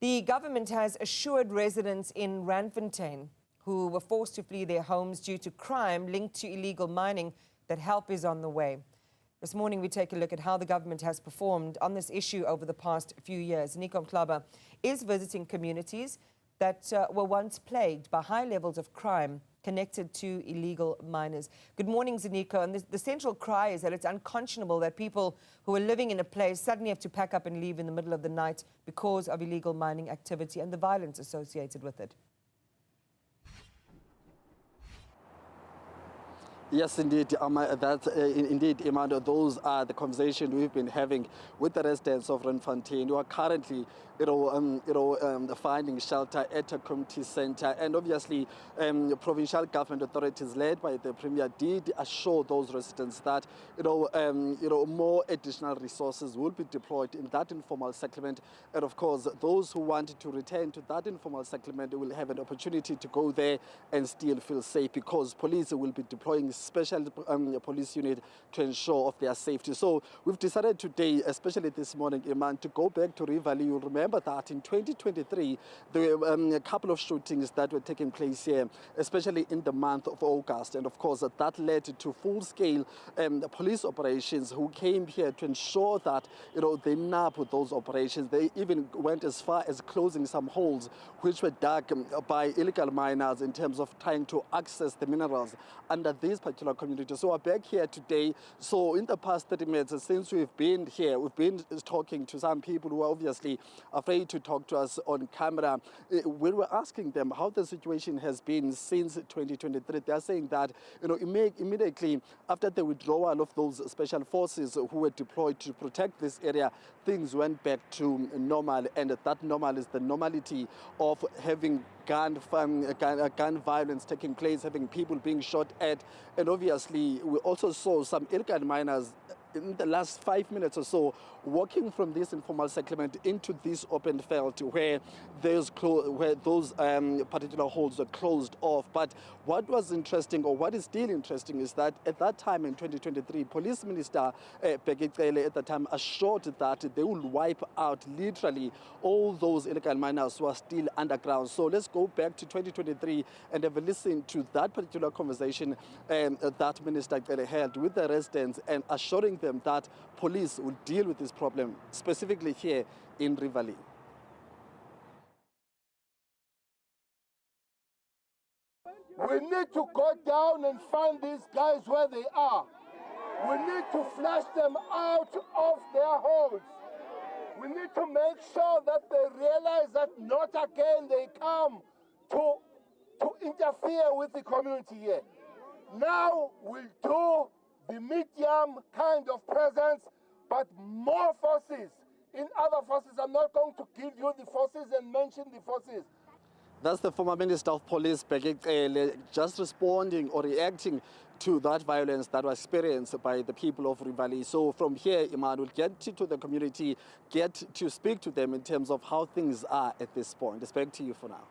The government has assured residents in Randfontein who were forced to flee their homes due to crime linked to illegal mining that help is on the way. This morning, we take a look at how the government has performed on this issue over the past few years. Ziniko Mhlaba is visiting communities that were once plagued by high levels of crime connected to illegal miners. Good morning, Ziniko. And the central cry is that it's unconscionable that people who are living in a place suddenly have to pack up and leave in the middle of the night because of illegal mining activity and the violence associated with it. Yes, indeed, indeed, Imando, those are the conversations we've been having with the residents of Randfontein who are currently, finding shelter at a community center. And obviously, provincial government authorities led by the Premier did assure those residents that, more additional resources will be deployed in that informal settlement. And of course, those who wanted to return to that informal settlement will have an opportunity to go there and still feel safe, because police will be deploying special police unit to ensure of their safety. So we've decided today, especially this morning, Iman, to go back to River. You'll remember that in 2023, there were a couple of shootings that were taking place here, especially in the month of August. And of course, that led to full-scale police operations who came here to ensure that, they nab those operations. They even went as far as closing some holes which were dug by illegal miners in terms of trying to access the minerals under these particular communities. So we're back here today. So in the past 30 minutes, since we've been here, we've been talking to some people who are obviously afraid to talk to us on camera. We were asking them how the situation has been since 2023. They're saying that, immediately after the withdrawal of those special forces who were deployed to protect this area, things went back to normal, and that normal is the normality of having gun violence taking place, having people being shot at. And obviously, we also saw some illegal miners in the last 5 minutes or so walking from this informal settlement into this open field where those particular holes are closed off. But what was interesting, or what is still interesting, is that at that time in 2023, Police Minister Begekele at the time assured that they will wipe out literally all those illegal miners who are still underground. So let's go back to 2023 and have a listen to that particular conversation that Minister Begekele held with the residents, and assuring them that police will deal with this problem, specifically here in Rivali. We need to go down and find these guys where they are. We need to flush them out of their holes. We need to make sure that they realize that not again they come to interfere with the community here. Now we'll do the medium kind of presence, but more forces. In other forces, I'm not going to give you the forces and mention the forces. That's the former Minister of Police, Begekele, just responding or reacting to that violence that was experienced by the people of Rivali. So from here, Iman will get to the community, get to speak to them in terms of how things are at this point. It's back to you for now.